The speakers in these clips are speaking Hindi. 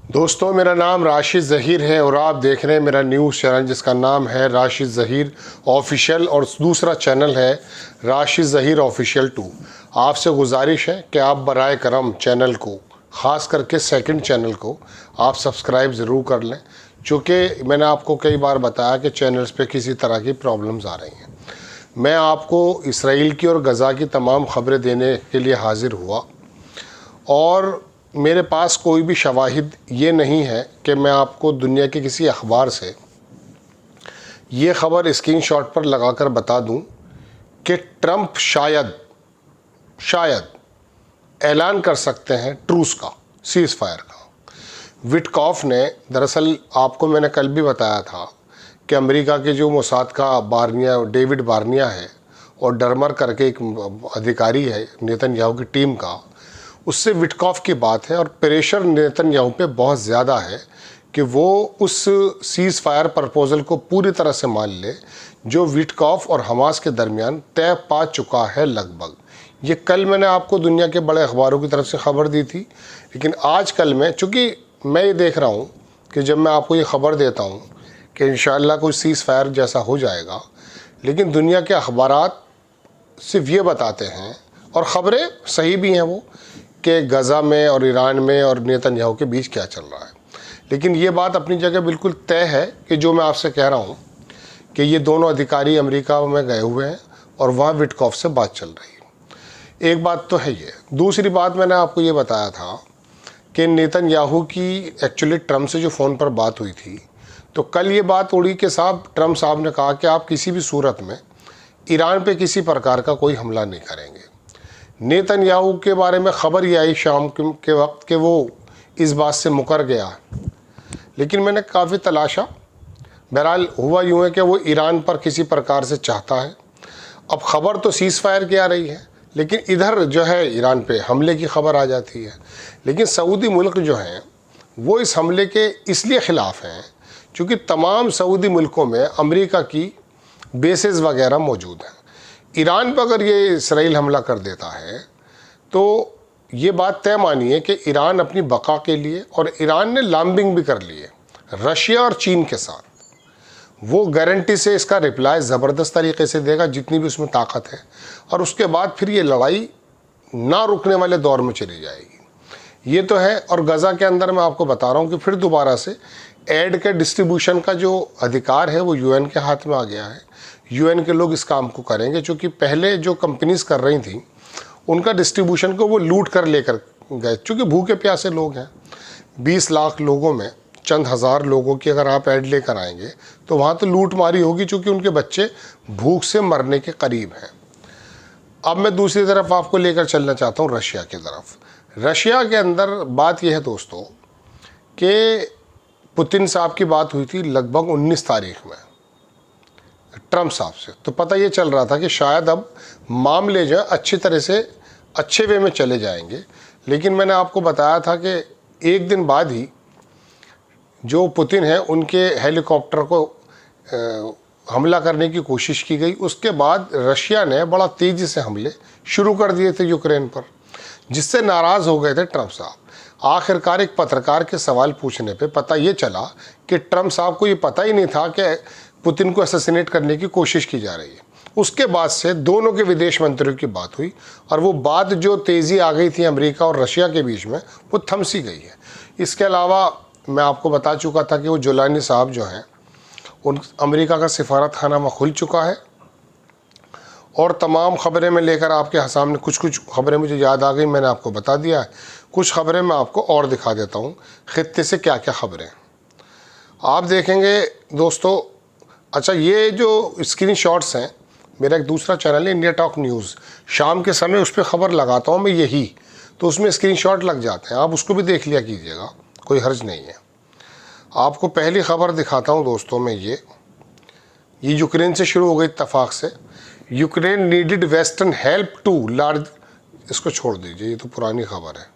दोस्तों, मेरा नाम राशिद ज़हीर है और आप देख रहे हैं मेरा न्यूज़ चैनल जिसका नाम है राशिद ज़हीर ऑफिशियल और दूसरा चैनल है राशिद ज़हीर ऑफिशियल 2। आपसे गुजारिश है कि आप बराए करम चैनल को, ख़ास करके सेकंड चैनल को आप सब्सक्राइब ज़रूर कर लें, चूँकि मैंने आपको कई बार बताया कि चैनल्स पे किसी तरह की प्रॉब्लम्स आ रही हैं। मैं आपको इसराइल की और गज़ा की तमाम ख़बरें देने के लिए हाज़िर हुआ और मेरे पास कोई भी शवाहिद ये नहीं है कि मैं आपको दुनिया के किसी अखबार से ये ख़बर स्क्रीनशॉट पर लगाकर बता दूं कि ट्रंप शायद ऐलान कर सकते हैं ट्रूस का, सीज़ फायर का। विटकॉफ ने, दरअसल आपको मैंने कल भी बताया था कि अमेरिका के जो मोसाद का डेविड बार्निया है और डरमर करके एक अधिकारी है नेतन्याहू की टीम का, उससे विटकॉफ की बात है और प्रेशर नेतन्याहू पे बहुत ज़्यादा है कि वो उस सीज़ फायर प्रपोज़ल को पूरी तरह से मान ले जो विटकॉफ और हमास के दरमियान तय पा चुका है लगभग। ये कल मैंने आपको दुनिया के बड़े अखबारों की तरफ से ख़बर दी थी, लेकिन आज कल में, चूँकि मैं ये देख रहा हूँ कि जब मैं आपको ये ख़बर देता हूँ कि इंशाअल्लाह कोई सीज़ फायर जैसा हो जाएगा, लेकिन दुनिया के अखबारात सिर्फ ये बताते हैं, और ख़बरें सही भी हैं वो, कि गज़ा में और ईरान में और नेतन्याहू के बीच क्या चल रहा है। लेकिन ये बात अपनी जगह बिल्कुल तय है कि जो मैं आपसे कह रहा हूँ कि ये दोनों अधिकारी अमेरिका में गए हुए हैं और वहाँ विटकॉफ से बात चल रही है। एक बात तो है ये। दूसरी बात, मैंने आपको ये बताया था कि नेतन्याहू की एक्चुअली ट्रंप से जो फ़ोन पर बात हुई थी, तो कल ये बात उड़ी कि ट्रंप साहब ने कहा कि आप किसी भी सूरत में ईरान पे किसी प्रकार का कोई हमला नहीं करेंगे। नेतन्याहू के बारे में ख़बर ये आई शाम के वक्त कि वो इस बात से मुकर गया, लेकिन मैंने काफ़ी तलाशा। बहरहाल हुआ यूँ है कि वो ईरान पर किसी प्रकार से चाहता है। अब ख़बर तो सीज़ फायर की आ रही है, लेकिन इधर जो है ईरान पे हमले की ख़बर आ जाती है। लेकिन सऊदी मुल्क जो हैं वो इस हमले के इसलिए ख़िलाफ़ हैं क्योंकि तमाम सऊदी मुल्कों में अमेरिका की बेसेस वगैरह मौजूद हैं। ईरान पर अगर ये इसराइल हमला कर देता है तो ये बात तय मानिए कि ईरान अपनी बका के लिए, और ईरान ने लॉबिंग भी कर ली है रशिया और चीन के साथ, वो गारंटी से इसका रिप्लाई ज़बरदस्त तरीके से देगा जितनी भी उसमें ताकत है, और उसके बाद फिर ये लड़ाई ना रुकने वाले दौर में चली जाएगी। ये तो है। और गज़ा के अंदर मैं आपको बता रहा हूँ कि फिर दोबारा से एड के डिस्ट्रीब्यूशन का जो अधिकार है वो यूएन के हाथ में आ गया है। यूएन के लोग इस काम को करेंगे, क्योंकि पहले जो कंपनीज कर रही थी उनका डिस्ट्रीब्यूशन को वो लूट कर लेकर गए, क्योंकि भूखे प्यासे लोग हैं। 20 लाख लोगों में चंद हज़ार लोगों की अगर आप ऐड लेकर आएंगे तो वहाँ तो लूट मारी होगी, क्योंकि उनके बच्चे भूख से मरने के करीब हैं। अब मैं दूसरी तरफ आपको लेकर चलना चाहता हूँ रशिया की तरफ। रशिया के अंदर बात यह है दोस्तों कि पुतिन साहब की बात हुई थी लगभग 19 तारीख में ट्रंप साहब से, तो पता ये चल रहा था कि शायद अब मामले जो अच्छी तरह से अच्छे वे में चले जाएंगे। लेकिन मैंने आपको बताया था कि एक दिन बाद ही जो पुतिन है उनके हेलीकॉप्टर को हमला करने की कोशिश की गई। उसके बाद रशिया ने बड़ा तेज़ी से हमले शुरू कर दिए थे यूक्रेन पर, जिससे नाराज़ हो गए थे ट्रंप साहब। आखिरकार एक पत्रकार के सवाल पूछने पे पता ये चला कि ट्रंप साहब को ये पता ही नहीं था कि पुतिन को असैसिनेट करने की कोशिश की जा रही है। उसके बाद से दोनों के विदेश मंत्रियों की बात हुई, और वो बात जो तेज़ी आ गई थी अमेरिका और रशिया के बीच में, वो थम सी गई है। इसके अलावा मैं आपको बता चुका था कि वो जुलानी साहब जो हैं उन अमेरिका का सिफारत खाना वहाँ खुल चुका है, और तमाम ख़बरें मैं लेकर आपके सामने, कुछ ख़बरें मुझे याद आ गई, मैंने आपको बता दिया है। कुछ ख़बरें मैं आपको और दिखा देता हूँ ख़ित्ते से क्या क्या ख़बरें आप देखेंगे दोस्तों। अच्छा, ये जो स्क्रीनशॉट्स हैं, मेरा एक दूसरा चैनल है इंडिया टॉक न्यूज़, शाम के समय उस पर ख़बर लगाता हूँ मैं यही, तो उसमें स्क्रीनशॉट लग जाते हैं, आप उसको भी देख लिया कीजिएगा, कोई हर्ज नहीं है। आपको पहली ख़बर दिखाता हूँ दोस्तों मैं, ये यूक्रेन से शुरू हो गई इत्तफाक से। Ukraine needed western help to large, इसको छोड़ दीजिए, ये तो पुरानी ख़बर है।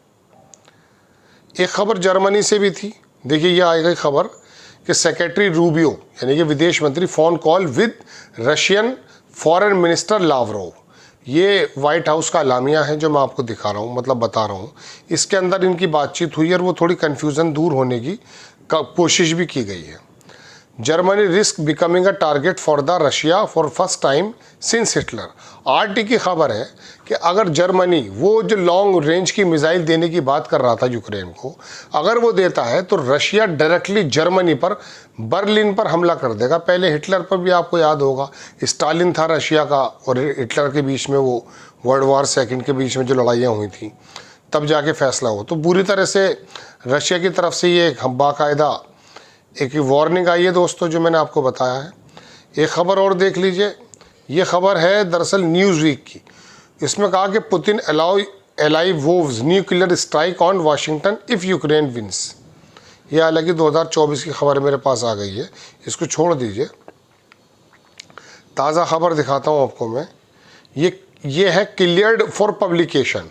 एक ख़बर जर्मनी से भी थी, देखिए ये आ गई ख़बर कि सेक्रेटरी रूबियो यानी कि विदेश मंत्री phone call with Russian foreign minister Lavrov. ये वाइट हाउस का अलामिया है जो मैं आपको दिखा रहा हूँ, मतलब बता रहा हूँ। इसके अंदर इनकी बातचीत हुई और वो थोड़ी कन्फ्यूज़न दूर होने की कोशिश भी की गई है। Germany risk becoming a target for the Russia for first time since Hitler. RT की खबर है कि अगर जर्मनी वो जो लॉन्ग रेंज की मिसाइल देने की बात कर रहा था यूक्रेन को, अगर वो देता है तो रशिया डायरेक्टली जर्मनी पर, बर्लिन पर हमला कर देगा। पहले हिटलर पर भी आपको याद होगा, स्टालिन था रशिया का और हिटलर के बीच में, वो वर्ल्ड वॉर सेकेंड के बीच में जो लड़ाइयाँ हुई थी, तब जाके फैसला हो। तो बुरी तरह से रशिया की तरफ से ये बाकायदा एक वार्निंग आई है दोस्तों, जो मैंने आपको बताया है। एक खबर और देख लीजिए, ये खबर है दरअसल न्यूज़ वीक की। इसमें कहा कि Putin alive vows nuclear strike on Washington if Ukraine wins. ये हालांकि 2024 की खबर मेरे पास आ गई है, इसको छोड़ दीजिए। ताज़ा खबर दिखाता हूँ आपको मैं। ये है cleared for publication,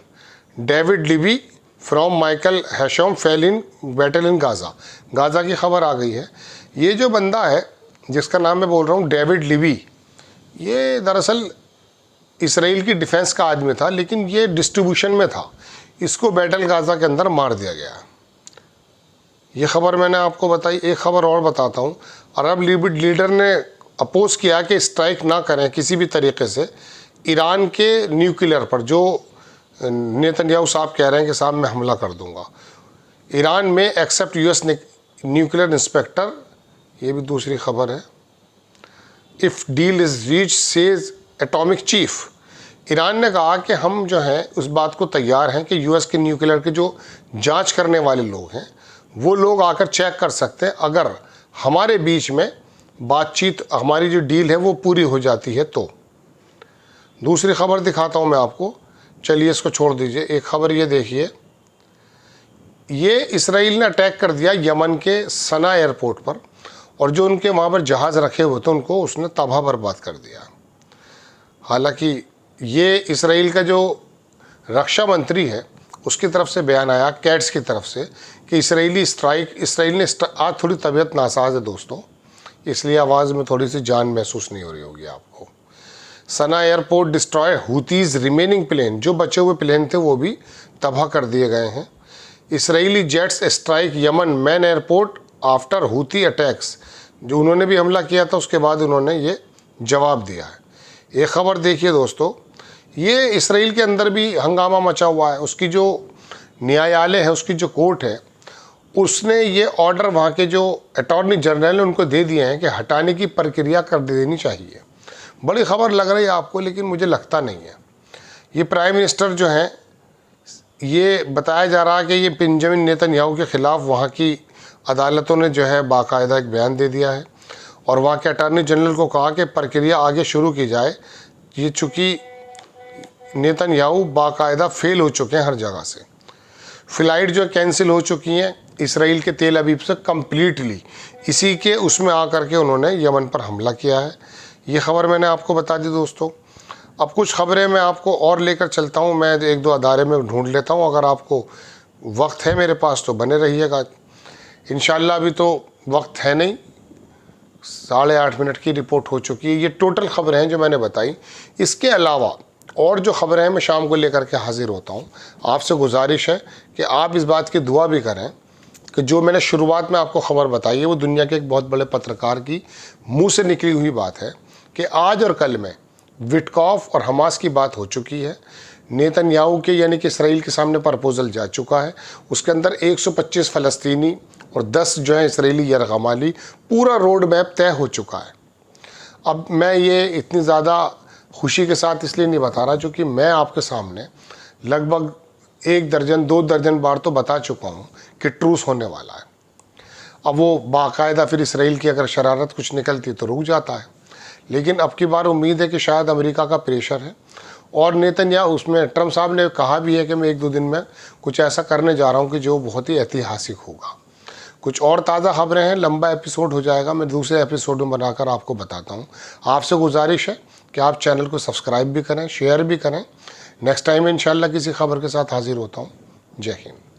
David Libby from Michael Hashem fell in battle in Gaza. Gaza की खबर आ गई है। ये जो बंदा है जिसका नाम मैं बोल रहा हूँ डेविड लिबी, ये दरअसल इसराइल की डिफेंस का आदमी था, लेकिन ये डिस्ट्रीब्यूशन में था। इसको बैटल गाज़ा के अंदर मार दिया गया। ये खबर मैंने आपको बताई। एक खबर और बताता हूँ। अरब लीडर ने अपोज किया कि स्ट्राइक ना करें किसी भी तरीके से ईरान के न्यूक्लियर पर, जो नेतन्याहू साहब कह रहे हैं कि साहब मैं हमला कर दूंगा ईरान में, एक्सेप्ट यूएस न्यूक्लियर इंस्पेक्टर। ये भी दूसरी खबर है। If deal is reach says atomic chief. Iran ने कहा कि हम जो है उस बात को तैयार हैं कि यूएस के न्यूक्लियर के जो जांच करने वाले लोग हैं वो लोग आकर चेक कर सकते हैं, अगर हमारे बीच में बातचीत, हमारी जो डील है वो पूरी हो जाती है तो। दूसरी खबर दिखाता हूँ मैं आपको, चलिए इसको छोड़ दीजिए। एक खबर ये देखिए, ये इसराइल ने अटैक कर दिया यमन के सना एयरपोर्ट पर, और जो उनके वहाँ पर जहाज़ रखे हुए थे उनको उसने तबाह बर्बाद कर दिया। हालांकि ये इसराइल का जो रक्षा मंत्री है उसकी तरफ से बयान आया, कैट्स की तरफ से, कि इसराइल ने आज थोड़ी तबीयत नासाज है दोस्तों, इसलिए आवाज़ में थोड़ी सी जान महसूस नहीं हो रही होगी आपको। Sanaa airport destroy Houthis remaining plane, जो बचे हुए प्लेन थे वो भी तबाह कर दिए गए हैं। Israeli jets strike Yemen main airport after Houthi attacks, जो उन्होंने भी हमला किया था उसके बाद उन्होंने ये जवाब दिया है। एक खबर देखिए दोस्तों, ये इसराइल के अंदर भी हंगामा मचा हुआ है। उसकी जो न्यायालय है, उसकी जो कोर्ट है, उसने ये ऑर्डर वहाँ के जो अटॉर्नी जनरल है उनको दे दिए हैं कि हटाने की प्रक्रिया कर देनी चाहिए। बड़ी खबर लग रही है आपको, लेकिन मुझे लगता नहीं है। ये प्राइम मिनिस्टर जो हैं, ये बताया जा रहा है कि ये बेंजामिन नेतन्याहू के ख़िलाफ़ वहाँ की अदालतों ने जो है बाकायदा एक बयान दे दिया है और वहाँ के अटॉर्नी जनरल को कहा कि प्रक्रिया आगे शुरू की जाए। ये चूँकि नेतन्याहू बाकायदा फेल हो चुके हैं हर जगह से। फ़्लाइट जो कैंसिल हो चुकी हैं इसराइल के तेल अवीव से कम्प्लीटली, इसी के उसमें आकर के उन्होंने यमन पर हमला किया है। ये खबर मैंने आपको बता दी दोस्तों। अब कुछ खबरें मैं आपको और लेकर चलता हूँ, मैं एक दो अदारे में ढूंढ लेता हूँ। अगर आपको वक्त है मेरे पास तो बने रहिएगा। इंशाल्लाह अभी तो वक्त है नहीं, 8:30 मिनट की रिपोर्ट हो चुकी है। ये टोटल खबरें हैं जो मैंने बताई। इसके अलावा और जो खबरें हैं मैं शाम को लेकर के हाजिर होता हूँ। आपसे गुजारिश है कि आप इस बात की दुआ भी करें कि जो मैंने शुरुआत में आपको खबर बताई है वो दुनिया के एक बहुत बड़े पत्रकार की मुंह से निकली हुई बात है कि आज और कल में विटकॉफ और हमास की बात हो चुकी है। नेतन्याहू के यानी कि इसराइल के सामने प्रपोजल जा चुका है। उसके अंदर 125 फ़लस्तीनी और 10 जो है इसराइली यरगमाली, पूरा रोड मैप तय हो चुका है। अब मैं ये इतनी ज़्यादा खुशी के साथ इसलिए नहीं बता रहा क्योंकि मैं आपके सामने लगभग 1 दर्जन 2 दर्जन बार तो बता चुका हूँ कि ट्रूस होने वाला है। अब वो बाकायदा फिर इसराइल की अगर शरारत कुछ निकलती तो रुक जाता है, लेकिन अब की बार उम्मीद है कि शायद अमेरिका का प्रेशर है और नेतन्याहू, उसमें ट्रम्प साहब ने कहा भी है कि मैं 1-2 दिन में कुछ ऐसा करने जा रहा हूँ कि जो बहुत ही ऐतिहासिक होगा। कुछ और ताज़ा खबरें हैं, लंबा एपिसोड हो जाएगा, मैं दूसरे एपिसोड में बनाकर आपको बताता हूँ। आपसे गुजारिश है कि आप चैनल को सब्सक्राइब भी करें, शेयर भी करें। नेक्स्ट टाइम इंशाल्लाह किसी खबर के साथ हाजिर होता हूँ। जय हिंद।